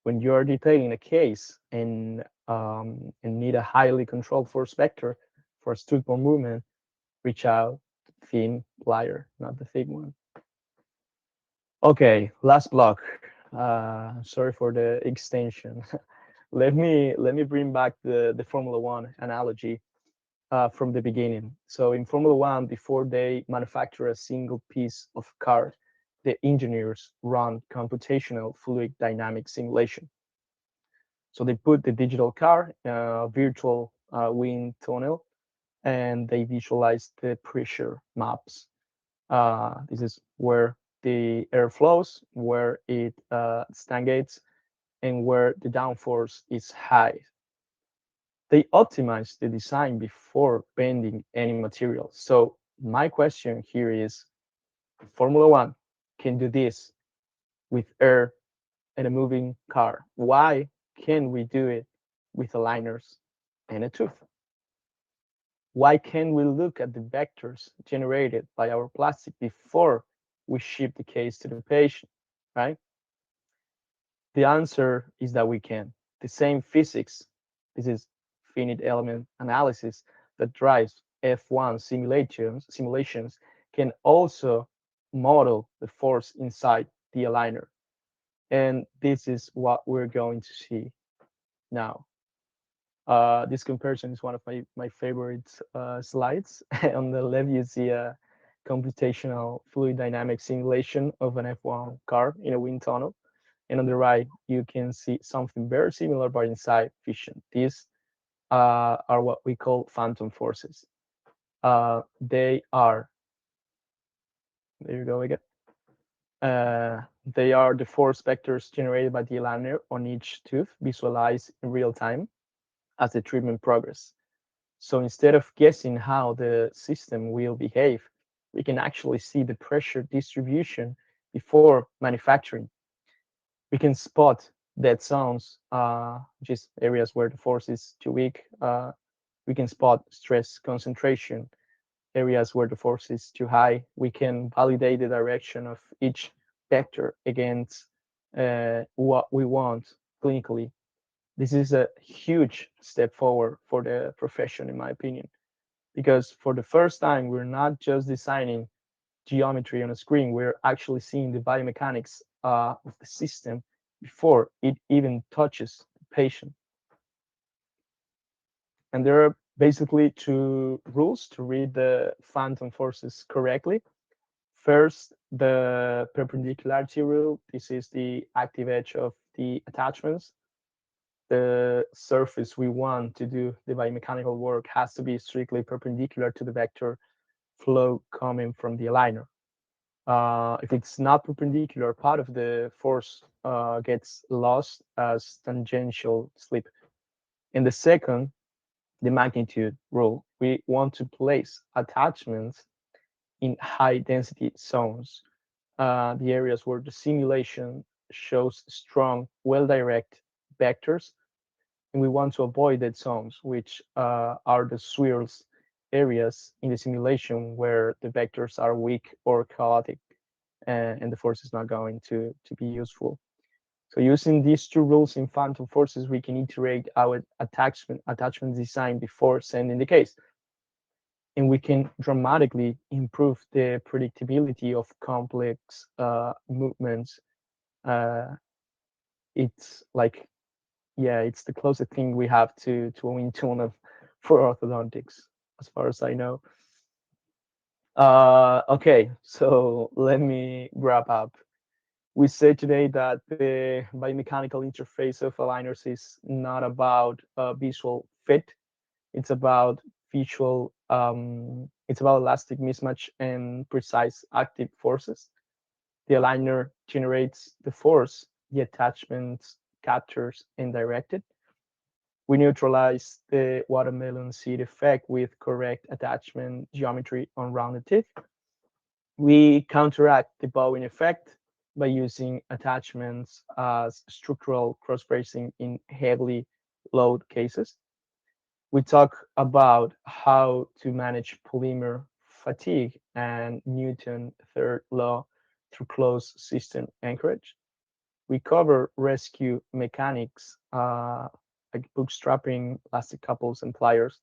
when you're detailing a case and need a highly controlled force vector for a smooth bone movement, reach out to the thin plier, not the thick one. Okay, last block. Sorry for the extension. Let me bring back the Formula One analogy from the beginning. So in Formula One, before they manufacture a single piece of car, the engineers run computational fluid dynamic simulation. So they put the digital car in a virtual wind tunnel, and they visualize the pressure maps. This is where the air flows, where it stagnates, and where the downforce is high. They optimize the design before bending any material. So my question here is, Formula One can do this with air and a moving car. Why can we do it with aligners and a tooth? Why can't we look at the vectors generated by our plastic before we ship the case to the patient, right? The answer is that we can. The same physics, this is finite element analysis, that drives F1 simulations can also model the force inside the aligner. And this is what we're going to see now. This comparison is one of my favorite slides. On the left, you see a computational fluid dynamic simulation of an F1 car in a wind tunnel. And on the right, you can see something very similar but inside fission. These are what we call phantom forces. They are, there you go again. They are the force vectors generated by the aligner on each tooth, visualized in real time as the treatment progresses. So instead of guessing how the system will behave, we can actually see the pressure distribution before manufacturing. We can spot dead zones, just areas where the force is too weak. We can spot stress concentration, areas where the force is too high. We can validate the direction of each vector against what we want clinically. This is a huge step forward for the profession, in my opinion, because for the first time, we're not just designing geometry on a screen, we're actually seeing the biomechanics of the system before it even touches the patient. And there are basically two rules to read the phantom forces correctly. First, the perpendicularity rule. This is the active edge of the attachments. The surface we want to do the biomechanical work has to be strictly perpendicular to the vector flow coming from the aligner. If it's not perpendicular, part of the force gets lost as tangential slip. And the second, the magnitude rule. We want to place attachments in high density zones, the areas where the simulation shows strong, well-directed vectors and we want to avoid dead zones, which are the swirls areas in the simulation where the vectors are weak or chaotic, and the force is not going to be useful. So using these two rules in phantom forces, we can iterate our attachment design before sending the case. And we can dramatically improve the predictability of complex movements. Uh, it's like, yeah, it's the closest thing we have to a wind tunnel for orthodontics, as far as I know. Okay, so let me wrap up. We said today that the biomechanical interface of aligners is not about visual fit. It's about it's about elastic mismatch and precise active forces. The aligner generates the force, the attachments captures and direct it. We neutralize the watermelon seed effect with correct attachment geometry on rounded teeth. We counteract the bowing effect by using attachments as structural cross-bracing in heavily load cases. We talk about how to manage polymer fatigue and Newton third law through closed system anchorage. We cover rescue mechanics like bootstrapping, elastic couples, and pliers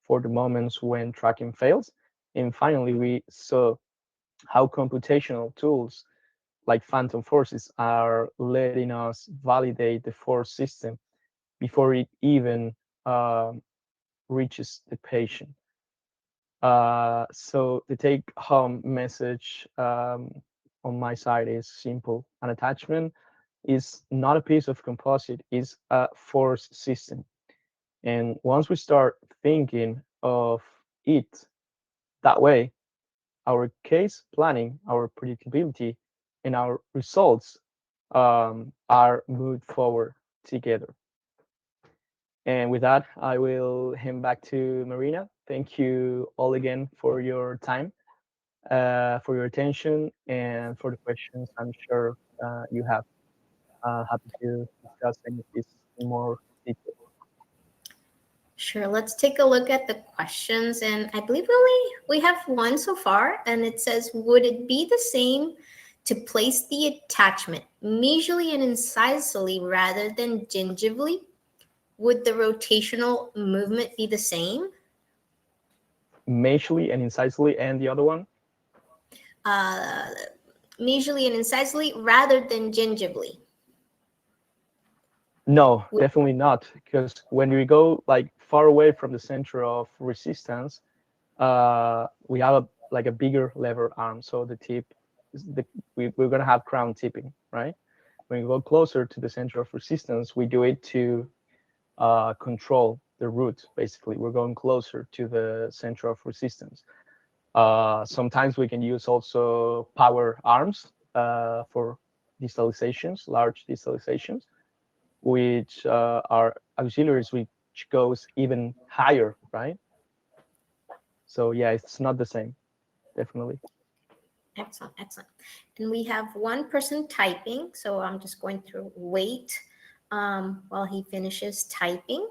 for the moments when tracking fails. And finally, we saw how computational tools like phantom forces are letting us validate the force system before it even reaches the patient. So the take home message on my side is simple. An attachment is not a piece of composite, it's a force system. And once we start thinking of it that way, our case planning, our predictability, and our results are moved forward together. And with that, I will hand back to Marina. Thank you all again for your time, for your attention, and for the questions I'm sure you have. Happy to discuss any of this in more detail. Sure, let's take a look at the questions. And I believe we have one so far, and it says, would it be the same to place the attachment mesially and incisally rather than gingivally? Would the rotational movement be the same? Mesially and incisively, and the other one? Uh, Mesially and incisally rather than gingivally. No, definitely not. Because when we go like far away from the center of resistance, we have like a bigger lever arm. So the tip, we're gonna have crown tipping, right? When we go closer to the center of resistance, we do it to control the root. Basically, we're going closer to the center of resistance. Sometimes we can use also power arms for distalizations, large distalizations, which are auxiliaries, which goes even higher, right? So yeah, it's not the same, definitely. Excellent, excellent. And we have one person typing, so I'm just going to wait while he finishes typing.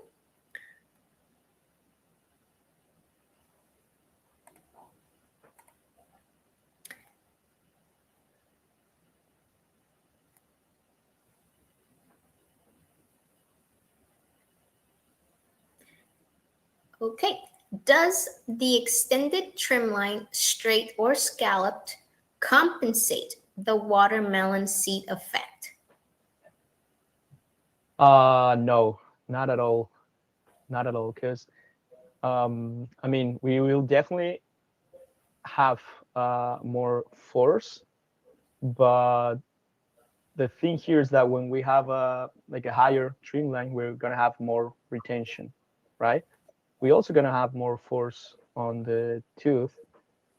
Okay. Does the extended trim line, straight or scalloped, compensate the watermelon seat effect? No, not at all, not at all. Because I mean, we will definitely have more force, but the thing here is that when we have a like a higher trim line, we're gonna have more retention, right? We're also gonna have more force on the tooth,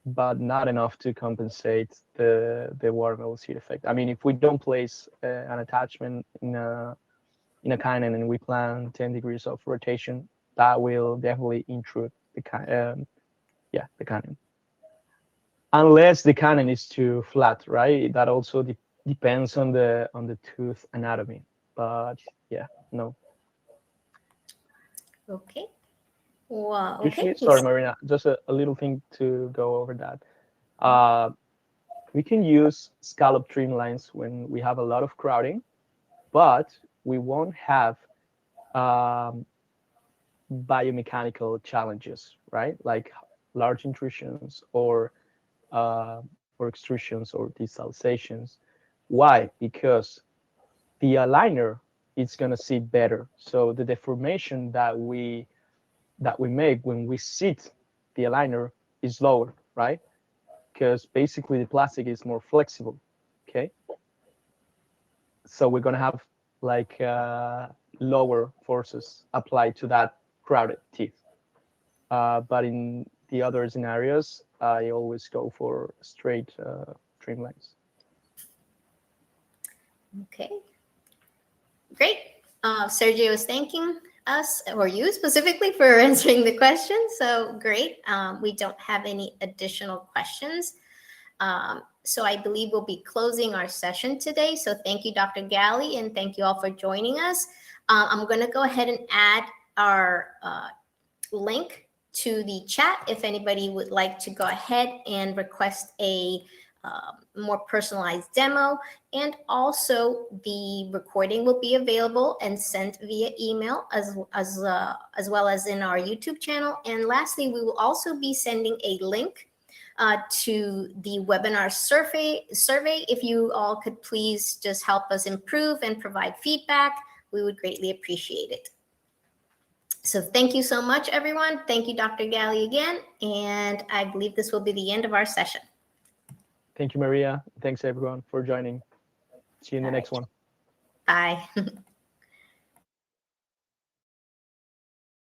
but not enough to compensate the watermelon seat effect. I mean, if we don't place an attachment in a cannon and we plan 10 degrees of rotation, that will definitely intrude the cannon. Unless the cannon is too flat, right? That also depends on the tooth anatomy. But yeah, no. Okay. Well, Usually, okay. sorry, Marina, just a little thing to go over that. Uh, we can use scallop trim lines when we have a lot of crowding, but we won't have um, biomechanical challenges, right? Like large intrusions or extrusions or desalizations. Why? Because the aligner is going to sit better. So the deformation that we make when we sit the aligner is lower, right? Because basically the plastic is more flexible. Okay, so we're going to have like lower forces applied to that crowded teeth. But in the other scenarios, I always go for straight trim lines. Okay. Great. Sergio is thanking us, or you specifically, for answering the question. So great. We don't have any additional questions. So I believe we'll be closing our session today. So thank you, Dr. Galli, and thank you all for joining us. I'm going to go ahead and add our link to the chat if anybody would like to go ahead and request a more personalized demo. And also the recording will be available and sent via email as well as in our YouTube channel. And lastly, we will also be sending a link to the webinar survey. If you all could please just help us improve and provide feedback, we would greatly appreciate it. So thank you so much, everyone. Thank you, Dr. Galli, again. And I believe this will be the end of our session. Thank you, Maria. Thanks, everyone, for joining. See you in the next one. Bye.